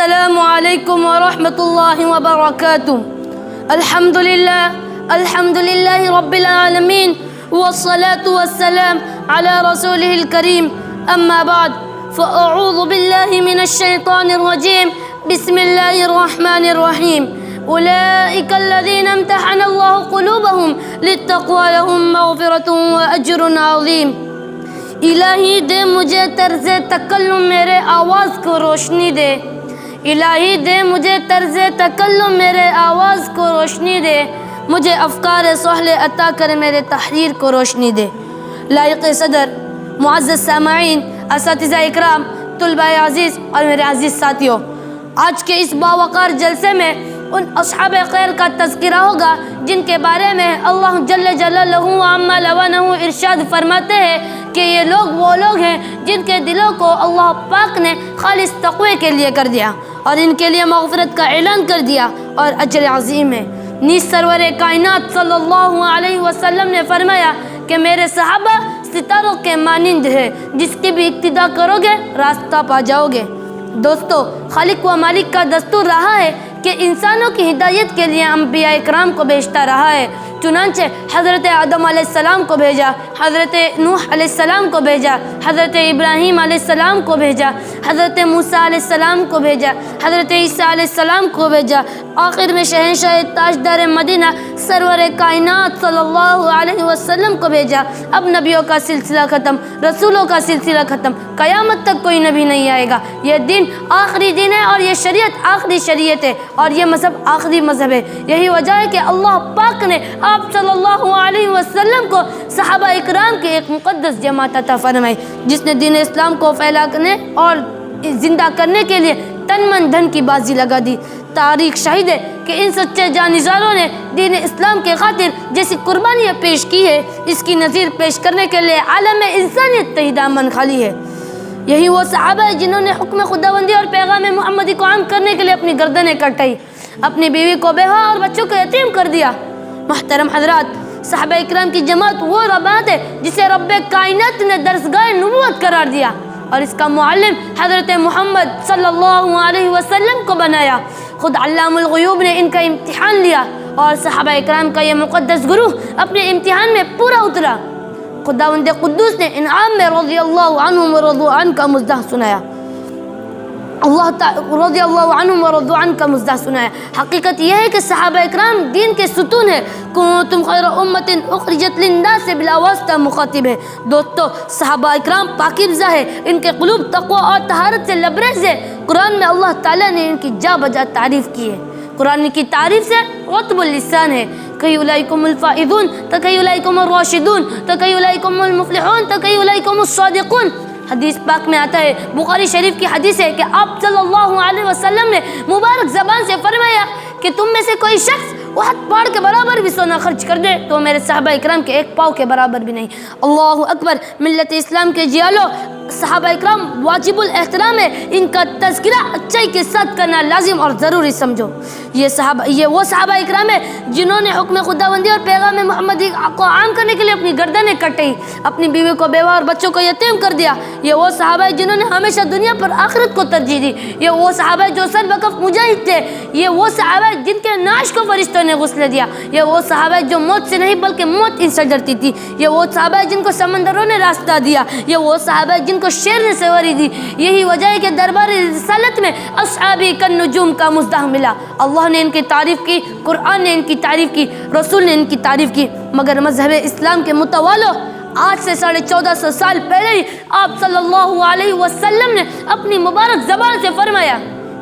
السلام علیکم ورحمۃ اللہ وبرکاتہ۔ الحمد للہ رب العالمین والصلاة والسلام على رسوله الكریم، اما بعد فاعوذ باللہ من الشیطان الرجیم، بسم اللہ الرحمن الرحیم۔ اولئک الذین امتحن اللہ قلوبہم للتقوی لہم مغفرۃ واجر عظیم۔ الہی دے مجھے طرز تکلم میرے آواز کو روشنی دے، الہی دے مجھے طرز تکلم میرے آواز کو روشنی دے، مجھے افکار سہل عطا کر میرے تحریر کو روشنی دے۔ لائق صدر، معزز سامعین، اساتذہ اکرام، طلباء عزیز اور میرے عزیز ساتھیوں، آج کے اس باوقار جلسے میں ان اصحاب خیر کا تذکرہ ہوگا جن کے بارے میں اللہ جل جلالہ وعما لونہ ارشاد فرماتے ہیں کہ یہ لوگ وہ لوگ ہیں جن کے دلوں کو اللہ پاک نے خالص تقوی کے لیے کر دیا اور ان کے لیے مغفرت کا اعلان کر دیا اور اجر عظیم ہے۔ نیز سرور کائنات صلی اللہ علیہ وسلم نے فرمایا کہ میرے صحابہ ستاروں کے مانند ہے، جس کی بھی اقتداء کرو گے راستہ پا جاؤ گے۔ دوستو، خالق و مالک کا دستور رہا ہے کہ انسانوں کی ہدایت کے لیے انبیاء اکرام کو بھیجتا رہا ہے۔ چنانچہ حضرت آدم علیہ السلام کو بھیجا، حضرت نوح علیہ السلام کو بھیجا، حضرت ابراہیم علیہ السلام کو بھیجا، حضرت موسیٰ علیہ السلام کو بھیجا، حضرت عیسیٰ علیہ السلام کو بھیجا، آخر میں شہنشاہ تاجدار مدینہ سرور کائنات صلی اللہ علیہ وسلم کو بھیجا۔ اب نبیوں کا سلسلہ ختم، رسولوں کا سلسلہ ختم، قیامت تک کوئی نبی نہیں آئے گا۔ یہ دین آخری دین ہے اور یہ شریعت آخری شریعت ہے اور یہ مذہب آخری مذہب ہے۔ یہی وجہ ہے کہ اللہ پاک نے آپ صلی اللہ علیہ وسلم کو صحابہ اکرام کی ایک مقدس جماعت عطا فرمائی، جس نے دین اسلام کو پھیلانے اور زندہ کرنے کے لیے تن من دھن کی بازی لگا دی۔ تاریخ شاہد ہے کہ ان سچے جانشینوں نے دین اسلام کے خاطر جیسی قربانیاں پیش کی ہے، اس کی نظیر پیش کرنے کے لیے عالم انسانیت تہی دامن خالی ہے۔ یہی وہ صحابہ ہیں جنہوں نے حکم خداوندی اور پیغام محمدی کو عام کرنے کے لیے اپنی گردنیں کٹائی، اپنی بیوی کو بیوہ اور بچوں کو یتیم کر دیا۔ محترم حضرات، صحابہ اکرام کی جماعت وہ جماعت ہے جسے رب کائنات نے درسگاہ نبوت قرار دیا اور اس کا معلم حضرت محمد صلی اللہ علیہ وسلم کو بنایا۔ خود علام الغیوب نے ان کا امتحان لیا اور صحابہ اکرام کا یہ مقدس گروہ اپنے امتحان میں پورا اترا۔ خداوند قدوس نے انعام میں رضی اللہ عنہم ورضوا عنہ کا مزدہ سنایا، رضی اللہ عنہم ورضوا عنہ کا مزدہ سنایا۔ حقیقت یہ ہے کہ صحابہ اکرام دین کے ستون ہیں۔ کنتم خیر امت اخرجت للناس بلا واسطہ مخاطب ہے۔ دوستو، صحابہ اکرام پاکیزہ ہے، ان کے قلوب تقوی اور طہارت سے لبریز ہے۔ قرآن میں اللہ تعالیٰ نے ان کی جا بجا تعریف کی ہے۔ قرآن کی تعریف سے رطب اللسان ہے۔ کئی اولئکم الفائزون تو کئی اولئکم الراشدون تو کئی اولئکم المفلحون تو کئی اولئکم الصادقون۔ حدیث پاک میں آتا ہے، بخاری شریف کی حدیث ہے کہ آپ صلی اللہ علیہ وسلم نے مبارک زبان سے فرمایا کہ تم میں سے کوئی شخص احد پہاڑ کے برابر بھی سونا خرچ کر دے تو میرے صحابہ اکرام کے ایک پاؤں کے برابر بھی نہیں۔ اللہ اکبر۔ ملت اسلام کے جیالو، صحابہ اکرام واجب الاحترام ہے، ان کا تذکرہ اچائی کے ساتھ کرنا لازم اور ضروری سمجھو۔ یہ وہ صحابہ اکرام ہے جنہوں نے حکم خداوندی اور پیغام محمدی کو عام کرنے کے لیے اپنی گردنیں کٹی، اپنی بیوی کو بیوہ اور بچوں کو یتیم کر دیا۔ یہ وہ صحابہ ہے جنہوں نے ہمیشہ دنیا پر آخرت کو ترجیح دی۔ یہ وہ صحابہ جو سر بکف مجاہد تھے۔ یہ وہ صحابہ جن کے نعش کو فرشتوں نے غسل دیا۔ یہ وہ صحابہ جو موت سے نہیں بلکہ موت ان سے ڈرتی تھی۔ یہ وہ صحابہ جن کو سمندروں نے راستہ دیا۔ یہ وہ صحابہ جن کو شیر نے سواری دی۔ یہی وجہ ہے کہ دربار رسالت میں اصحابی کالنجوم کا مزدہ ملا۔ اللہ نے ان کی تعریف کی، قرآن نے ان کی تعریف کی، رسول نے ان کی تعریف کی۔ مگر مذہب اسلام کے متوالو، آج سے 1450 سال پہلے ہی آپ صلی اللہ علیہ وسلم نے اپنی مبارک زبان سے فرمایا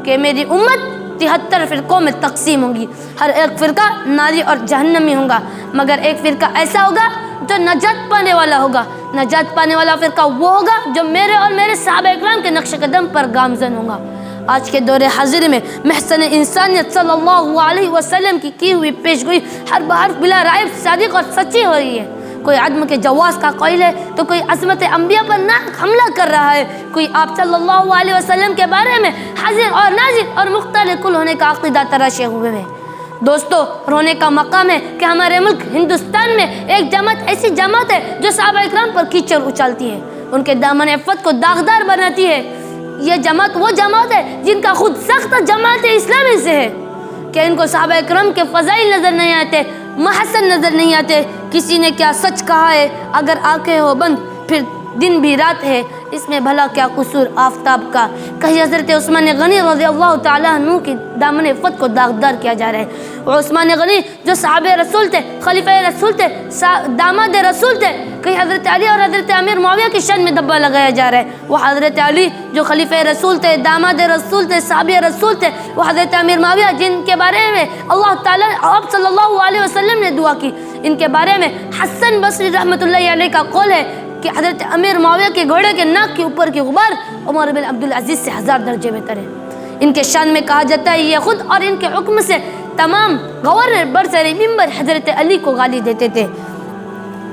کہ میری امت 73 فرقوں میں تقسیم ہوں گی، ہر ایک فرقہ ناری اور جہنمی ہوگا، مگر ایک فرقہ ایسا ہوگا جو نجات پانے والا ہوگا۔ نجات پانے والا فرقہ وہ ہوگا جو میرے اور میرے صحابہ اکرام کے نقش قدم پر گامزن ہوگا۔ آج کے دور حاضر میں محسن انسانیت صلی اللہ علیہ وسلم کی ہوئی پیشگوئی ہر بحرف بلا رائب صادق اور سچی ہو رہی ہے۔ کوئی عدم کے جواز کا قائل ہے تو کوئی عظمت انبیاء پر ناحق حملہ کر رہا ہے، کوئی آپ صلی اللہ علیہ وسلم کے بارے میں حاضر اور ناظر اور مختل کل ہونے کا عقیدہ تراشے ہوئے ہیں۔ دوستو، رونے کا مقام ہے کہ ہمارے ملک ہندوستان میں ایک جماعت ایسی جماعت ہے جو صحابہ اکرام پر کیچڑ اچالتی ہے، ان کے دامن عفت کو داغدار بناتی ہے۔ یہ جماعت وہ جماعت ہے جن کا خود سخت جماعت اسلامی سے ہے کہ ان کو صحابہ اکرام کے فضائل نظر نہیں آتے، محسن نظر نہیں آتے. کسی نے کیا سچ کہا ہے، اگر آنکھیں ہو بند پھر دن بھی رات ہے، اس میں بھلا کیا قصور آفتاب کا. کہیں حضرت عثمان غنی رضی اللہ تعالیٰ عنہ کی دامن عفت کو داغدار کیا جا رہا ہے. اور عثمان غنی جو صحابہ رسول تھے، خلیفہ رسول تھے، داماد رسول تھے، کہیں حضرت علی اور حضرت امیر معاویہ کی شان میں دبا لگایا جا رہا ہے. وہ حضرت علی جو خلیفہ رسول تھے، داماد رسول تھے، صحابہ رسول تھے، وہ حضرت امیر معاویہ جن کے بارے میں اللہ تعالیٰ آپ صلی اللہ علیہ وسلم نے دعا کی، ان کے بارے میں حسن بصری رحمۃ اللہ علیہ کا قول ہے کہ حضرت امیر معاویہ کے گھوڑے کے ناک کے اوپر کی غبار عمر بن عبدالعزیز سے 1000 درجے بہتر ہے. ان کے شان میں کہا جاتا ہے یہ خود اور ان کے حکم سے تمام گورنر برسر ممبر حضرت علی کو گالی دیتے تھے.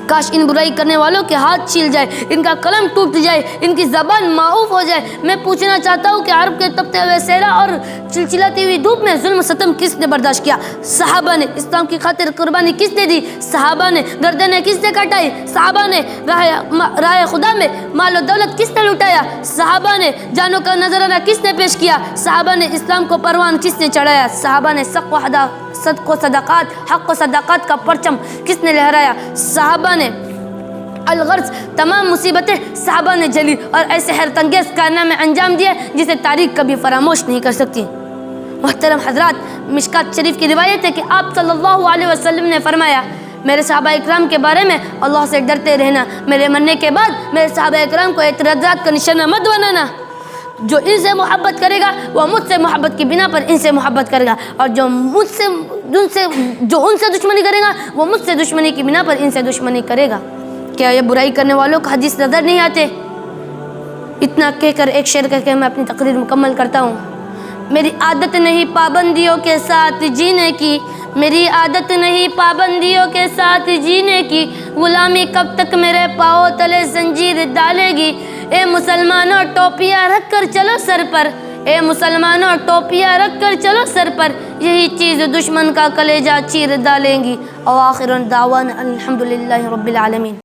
کاش ان برائی کرنے والوں کے ہاتھ چھیل جائے، ان کا قلم ٹوٹ جائے، ان کی زبان معاف ہو جائے. میں پوچھنا چاہتا ہوں کہ عرب کے تپتے ہوئے صحرا اور چلچلاتی ہوئی دھوپ میں ظلم ستم کس نے برداشت کیا؟ صحابہ نے. اسلام کی خاطر قربانی کس نے دی؟ صحابہ نے. گردنیں کس نے کٹائی؟ صحابہ نے. راہ خدا میں مال و دولت کس نے لٹایا؟ صحابہ نے. جانوں کا نذرانہ کس نے پیش کیا؟ صحابہ نے. اسلام کو پروان کس نے چڑھایا؟ صحابہ نے. صدق و صدقات، حق و صدقات کا پرچم کس نے لہرایا؟ صحابہ نے. الغرض تمام مصیبتیں صحابہ نے جلی اور ایسے حیرت انگیز کارنامے انجام دیے جسے تاریخ کبھی فراموش نہیں کر سکتی. محترم حضرات، مشکات شریف کی روایت ہے کہ آپ صلی اللہ علیہ وسلم نے فرمایا، میرے صحابہ اکرام کے بارے میں اللہ سے ڈرتے رہنا، میرے مرنے کے بعد میرے صحابہ اکرام کو اعتراضات کا نشانہ مت بنانا. جو ان سے محبت کرے گا وہ مجھ سے محبت کی بنا پر ان سے محبت کرے گا، اور جو ان سے دشمنی کرے گا وہ مجھ سے دشمنی کی بنا پر ان سے دشمنی کرے گا. کیا یہ برائی کرنے والوں کا حدیث نظر نہیں آتے؟ اتنا کہہ کر ایک شعر کہہ کے میں اپنی تقریر مکمل کرتا ہوں. میری عادت نہیں پابندیوں کے ساتھ جینے کی، میری عادت نہیں پابندیوں کے ساتھ جینے کی، غلامی کب تک میرے پاؤں تلے زنجیر ڈالے گی. اے مسلمانوں ٹوپیاں رکھ کر چلو سر پر، اے مسلمانوں ٹوپیاں رکھ کر چلو سر پر، یہی چیز دشمن کا کلیجہ چیر ڈالیں گی. وآخر دعوانا الحمدللہ رب العالمین.